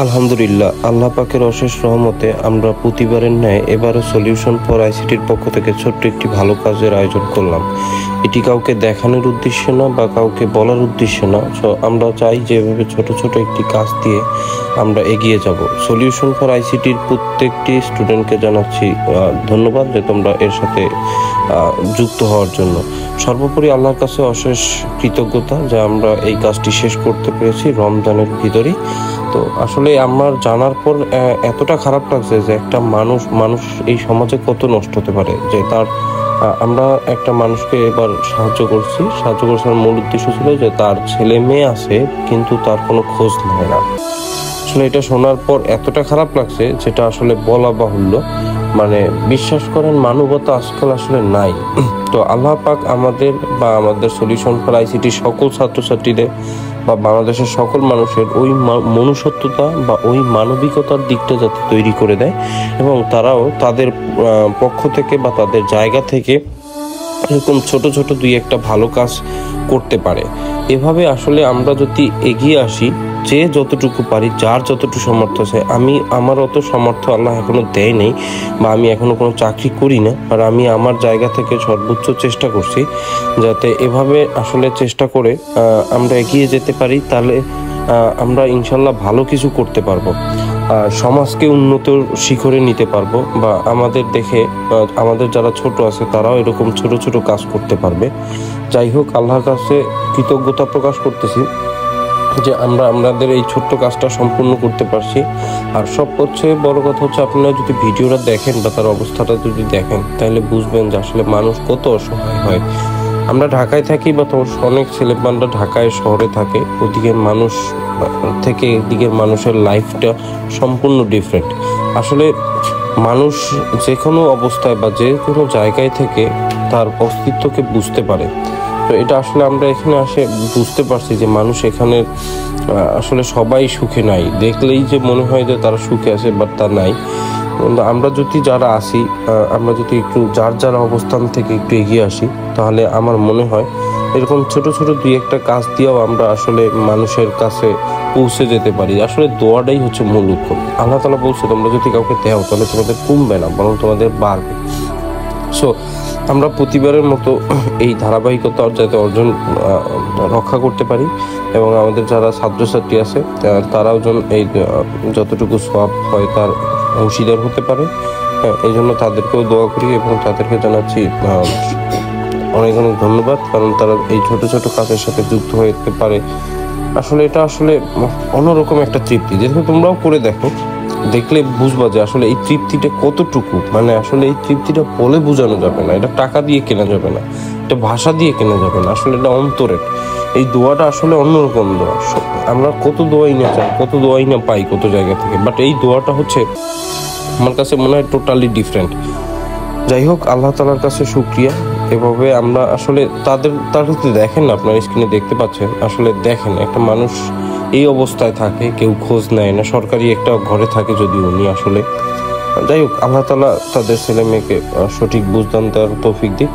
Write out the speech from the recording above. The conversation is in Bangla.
আলহামদুলিল্লাহ, আল্লাহ পাকের অশেষ রহমতে আমরা প্রতিবারের ন্যায় এবারও সলিউশন ফর আইসিটির পক্ষ থেকে ছোট্ট একটি ভালো কাজের আয়োজন করলাম। এটি কাউকে দেখানোর উদ্দেশ্যে না বা কাউকে বলার উদ্দেশ্যে না। আমরা চাই যে এভাবে ছোট ছোট একটি কাজ দিয়ে আমরা এগিয়ে যাব। সলিউশন ফর আইসিটির প্রত্যেকটি স্টুডেন্টকে জানাচ্ছি ধন্যবাদ যে তোমরা এর সাথে যুক্ত হওয়ার জন্য। সর্বোপরি আল্লাহর কাছে অশেষ কৃতজ্ঞতা যে আমরা এই কাজটি শেষ করতে পেরেছি রমজানের ভিতরেই। তো আসলে আমার জানার পর এতটা খারাপ লাগছে যে একটা মানুষ এই সমাজে কত নষ্ট হতে পারে, যে তার আমরা একটা মানুষকে এবার সাহায্য করার মূল উদ্দেশ্য ছিল যে তার ছেলে মেয়ে আছে কিন্তু তার কোনো খোঁজ নেয় না। আসলে এটা শোনার পর এতটা খারাপ লাগছে যেটা আসলে বলা বাহুল্য। মানে বিশ্বাস করেন, মানবতা আজকাল আসলে নাই। তো আল্লাহ পাক আমাদের সলিউশন ফর আইসিটি সকল ছাত্রছাত্রীদের বা বাংলাদেশের সকল মানুষের ওই মনুষ্যত্বতা বা ওই মানবিকতার দিকটা যাতে তৈরি করে দেয় এবং তারাও তাদের পক্ষ থেকে বা তাদের জায়গা থেকে এরকম ছোট ছোট দুই একটা ভালো কাজ করতে পারে। এভাবে আসলে আমরা যদি এগিয়ে আসি, যে যতটুকু পারি, যার যতটুকু সামর্থ্য আছে, আমার অত সামর্থ্য আল্লাহ এখনো দেয় নেই বা আমি এখনো কোনো চাকরি করি না, আর আমি আমার জায়গা থেকে সর্বোচ্চ চেষ্টা করছি যাতে এভাবে আসলে চেষ্টা করে আমরা এগিয়ে যেতে পারি। তাহলে আমরা ইনশাল্লাহ ভালো কিছু করতে পারবো, সমাজকে উন্নত শিখরে নিতে পারবো, বা আমাদের দেখে আমাদের যারা ছোট আছে তারাও এরকম ছোট ছোট কাজ করতে পারবে। যাই হোক, আল্লাহর কাছে কৃতজ্ঞতা প্রকাশ করতেছি যে আমাদের এই ছোট্ট কাজটা সম্পূর্ণ করতে পারছি। আর সবচেয়ে বড় কথা হচ্ছে, আপনারা যদি ভিডিওটা দেখেন বা তার অবস্থাটা যদি দেখেন তাহলে বুঝবেন যে আসলে মানুষ কত অসহায় হয়। আমরা ঢাকায় থাকি বা অনেক ছেলেমেয়েরা ঢাকায় শহরে থাকে, ওদিকের মানুষ থেকে এদিকের মানুষের লাইফটা সম্পূর্ণ ডিফারেন্ট। আসলে মানুষ যে কোনো অবস্থায় বা যে কোনো জায়গায় থেকে তার অস্তিত্বকে বুঝতে পারে। তো এটা আসলে আমরা এখানে বুঝতে পারছি যে মানুষ এখানে আসলে সবাই সুখে নাই। দেখলেই যে মনে হয় যে তারা সুখে আছে, বাট তা নাই। আমরা যারা আসি, আমরা যদি একটু যার অবস্থান থেকে একটু এগিয়ে আসি, তাহলে আমার মনে হয় এরকম ছোট ছোট দুই একটা কাজ দিয়েও আমরা আসলে মানুষের কাছে পৌঁছে যেতে পারি। আসলে দোয়াটাই হচ্ছে মূল লক্ষ্য। আল্লাহ তাআলা বলছে, তোমরা যদি কাউকে দেও তাহলে তোমাদের কমবে না, বরং তোমাদের বাড়বে। সো আমরা প্রতিবারের মতো এই ধারাবাহিকতা যাতে রক্ষা করতে পারি এবং আমাদের যারা ছাত্রছাত্রী আছে তারাও যেন এই যতটুকু সওয়াব হয় তার অংশীদার হতে পারে। এই জন্য তাদেরকেও দোয়া করি এবং তাদেরকে জানাচ্ছি অনেক অনেক ধন্যবাদ, কারণ তারা এই ছোট ছোট কাজের সাথে যুক্ত হতে পারে। আসলে এটা আসলে অন্যরকম একটা তৃপ্তি, যেহেতু তোমরাও করে দেখলে বুঝবা যে আসলে এই তৃপ্তিটা কতটুকু। মানে আসলে এই তৃপ্তিটা বলে বোঝানো যাবে না, এটা টাকা দিয়ে কেনা যাবে না, এটা ভাষা দিয়ে কেনা যাবে না। আসলে এটা অন্তরের। এই দোয়াটা আসলে অন্যরকম দোয়া। আমরা কত দোয়াই না চাই, কত দোয়াই না পাই কত জায়গা থেকে, বাট এই দোয়াটা হচ্ছে আমার কাছে মনে হয় টোটালি ডিফারেন্ট। যাই হোক, আল্লাহ তাআলার কাছে শুকরিয়া। এভাবে আমরা আসলে তাদেরকে দেখেন না, আপনার স্ক্রিনে দেখতে পাচ্ছেন, আসলে দেখেন একটা মানুষ এই অবস্থায় থাকে, কেউ খোঁজ নেয় না, সরকারি একটা ঘরে থাকে যদি উনি আসলে। যাই হোক, আল্লাহ তাআলা তাদের ছেলে মেয়েকে সঠিক বুঝদান দেওয়ার তৌফিক দিক।